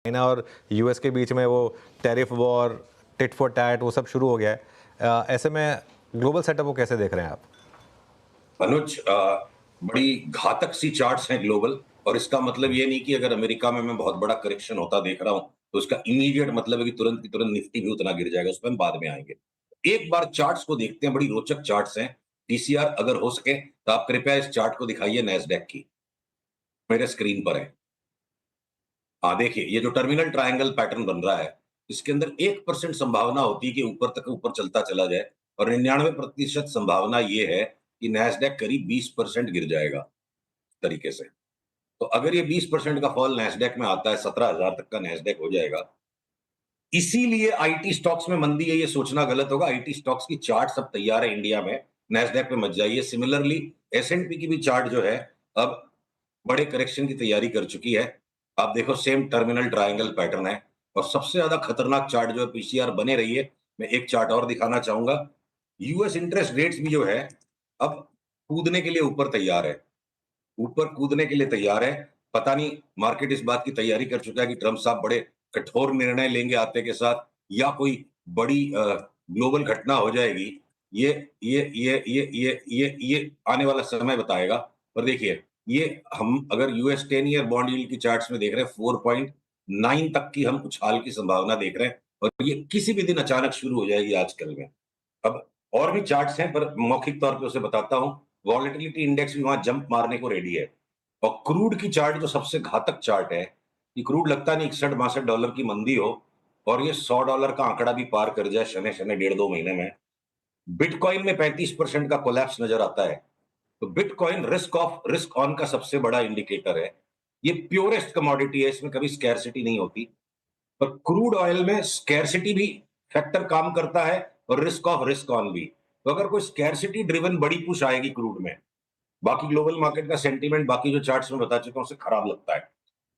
China और US के बीच में वो tariff war, tit for tat वो सब शुरू हो गया है। ऐसे में ग्लोबल सेटअप को कैसे देख रहे हैं आप? अनुज, बड़ी घातक सी चार्ट्स हैं ग्लोबल। और इसका मतलब ये नहीं कि अगर अमेरिका में मैं बहुत बड़ा करेक्शन होता देख रहा हूं तो इसका इमीडिएट मतलब है कि तुरंत की तुरंत निफ्टी भी उतना गिर जाएगा। उस पर हम बाद में आएंगे। एक बार चार्ट्स को देखते हैं, बड़ी रोचक चार्ट्स हैं। टीसीआर अगर हो सके तो आप कृपया इस चार्ट को दिखाइए, नैस्डैक की। मेरे स्क्रीन पर है। हाँ, देखिए ये जो टर्मिनल ट्रायंगल पैटर्न बन रहा है, इसके अंदर 1% संभावना होती है कि ऊपर तक ऊपर चलता चला जाए, और 99% संभावना ये है कि नैस्डैक करीब 20% गिर जाएगा तरीके से। तो अगर ये 20% का फॉल नैस्डैक में आता है, 17,000 तक का नैस्डैक हो जाएगा। इसीलिए आईटी स्टॉक्स में मंदी है, ये सोचना गलत होगा। आईटी स्टॉक्स की चार्ट सब तैयार है इंडिया में, नैस्डैक पे मत जाइए। सिमिलरली एसएनपी की भी चार्ट जो है, अब बड़े करेक्शन की तैयारी कर चुकी है। आप देखो, सेम टर्मिनल ट्रायंगल पैटर्न है। और सबसे ज्यादा खतरनाक चार्ट जो है, पीसीआर बने रही है। मैं एक चार्ट और दिखाना चाहूंगा। यूएस इंटरेस्ट रेट्स भी जो है, अब कूदने के लिए ऊपर तैयार है। ऊपर कूदने के लिए तैयार है। पता नहीं मार्केट इस बात की तैयारी कर चुका है कि ट्रम्प साहब बड़े कठोर निर्णय लेंगे आते के साथ, या कोई बड़ी ग्लोबल घटना हो जाएगी। ये आने वाला समय बताएगा। पर देखिए, ये हम अगर यूएस 10 ईयर बॉन्ड यील्ड की चार्ट्स में देख रहे हैं, 4.9 तक की हम उछाल की संभावना देख रहे हैं। और ये किसी भी दिन अचानक शुरू हो जाएगी आजकल में। अब और भी चार्ट्स हैं, पर मौखिक तौर पे उसे बताता हूं। वॉलेटिलिटी इंडेक्स भी वहां जंप मारने को रेडी है। और क्रूड की चार्ट जो सबसे घातक चार्ट है, कि क्रूड लगता नहीं 61-62 डॉलर की मंदी हो और ये $100 का आंकड़ा भी पार कर जाए शने शने 1.5-2 महीने में। बिटकॉइन में 35% का कोलैप्स नजर आता है। तो बिटकॉइन रिस्क ऑन का सबसे बड़ा इंडिकेटर है। ये प्योरेस्ट कमोडिटी है, इसमें कभी स्कैरसिटी नहीं होती। पर क्रूड ऑयल में स्कैरसिटी भी फैक्टर काम करता है, और रिस्क ऑन भी। तो अगर कोई स्कैरसिटी ड्रिवन बड़ी पुश आएगी क्रूड में, बाकी ग्लोबल मार्केट का सेंटीमेंट बाकी जो चार्ट्स में बता चुका हूं उससे खराब लगता है।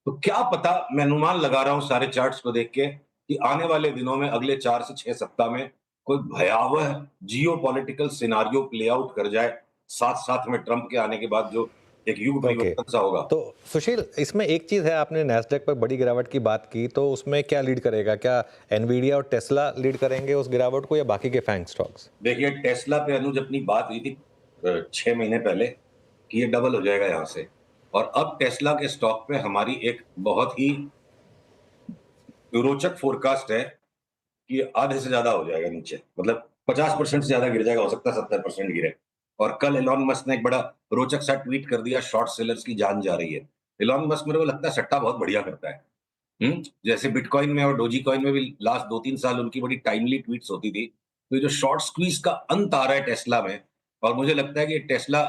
तो क्या पता, मैं अनुमान लगा रहा हूं सारे चार्ट्स को देख के, कि आने वाले दिनों में, अगले 4 से 6 सप्ताह में, कोई भयावह जियो पॉलिटिकल सिनारियो प्ले आउट कर जाए, साथ साथ में ट्रंप के आने के बाद जो एक युग ओके। परिवर्तन सा होगा। तो सुशील, इसमें एक चीज़ है, आपने नैस्डैक पर बड़ी गिरावट की बात की, तो उसमें क्या लीड करेगा? क्या एनवीडिया और टेस्ला लीड करेंगे उस गिरावट को, या बाकी के फैंग स्टॉक्स? देखिए, टेस्ला पे अनुज अपनी बात हुई थी 6 महीने पहले, कि ये डबल हो जाएगा यहां से। और अब टेस्ला के स्टॉक पे हमारी एक बहुत ही रोचक फोरकास्ट है कि आधे से ज्यादा हो जाएगा नीचे। मतलब 50% से ज्यादा गिर जाएगा, हो सकता है 70% गिरे। और कल एलॉन मस्क ने एक बड़ा रोचक सा ट्वीट कर दिया, शॉर्ट सेलर्स की जान जा रही है। एलॉन मस्क, मेरे को लगता है, सट्टा बहुत बढ़िया करता है। जैसे बिटकॉइन में और डोजी कॉइन में भी लास्ट 2-3 साल उनकी बड़ी टाइमली ट्वीट्स होती थी। तो ये जो शॉर्ट स्क्वीज का अंत आ रहा है टेस्ला में, और मुझे लगता है कि टेस्ला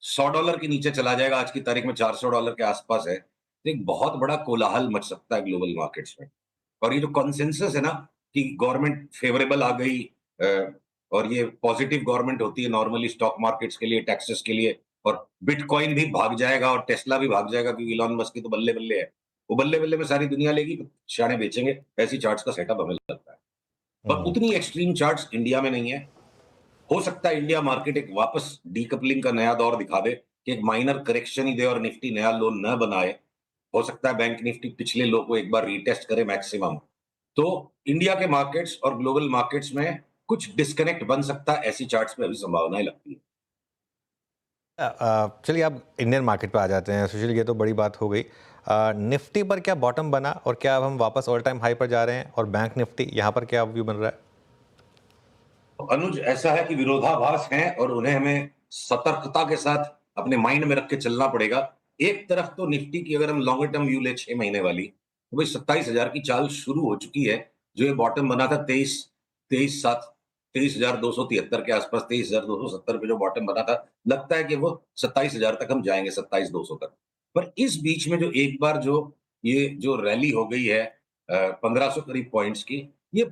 $100 के नीचे चला जाएगा, आज की तारीख में $400 के आसपास है। तो एक बहुत बड़ा कोलाहल मच सकता है ग्लोबल मार्केट्स में। और ये जो कॉन्सेंसस है ना, कि गवर्नमेंट फेवरेबल आ गई, और ये पॉजिटिव गवर्नमेंट होती है नॉर्मली स्टॉक मार्केट्स के लिए, टैक्सेस के लिए। और बिटकॉइन भी भाग जाएगा और टेस्ला भी भाग जाएगा, क्योंकि इलॉन मस्क की तो बल्ले बल्ले है। वो बल्ले बल्ले में सारी दुनिया लेगी, तो शाणे बेचेंगे। ऐसी चार्ट्स का सेटअप हमें लगता है। पर हम्म। उतनी एक्सट्रीम चार्ट्स इंडिया में नहीं है। हो सकता है इंडिया मार्केट एक वापस डीकपलिंग का नया दौर दिखा दे, कि एक माइनर करेक्शन ही दे और निफ्टी नया लो न बनाए। हो सकता है बैंक निफ्टी पिछले लो को एक बार रीटेस्ट करे मैक्सिमम। तो इंडिया के मार्केट्स और ग्लोबल मार्केट्स में कुछ डिस्कनेक्ट बन सकता है, ऐसी चार्ट्स में अभी संभावनाएं लगती है। चलिए, अब इंडियन मार्केट पे आ जाते हैं। सुशील, ये तो बड़ी बात हो गई। निफ्टी पर क्या बॉटम बना, और क्या अब हम वापस ऑल टाइम हाई पर जा रहे हैं? और बैंक निफ्टी यहाँ पर क्या व्यू बन रहा है? तो अनुज, ऐसा है कि विरोधाभास हैं, और उन्हें हमें सतर्कता के साथ अपने माइंड में रख के चलना पड़ेगा। एक तरफ तो निफ्टी की अगर हम लॉन्गर टर्म व्यू ले 6 महीने वाली, तो भाई 27,000 की चाल शुरू हो चुकी है। जो ये बॉटम बना था 23,273 के आसपास, 23,270 पे जो बॉटम बना था, लगता है कि वो 27,000 तक हम जाएंगे, 27,200 तक। पर इस बीच में जो एक बार जो ये जो रैली हो गई है 1,500 करीब पॉइंट्स की, ये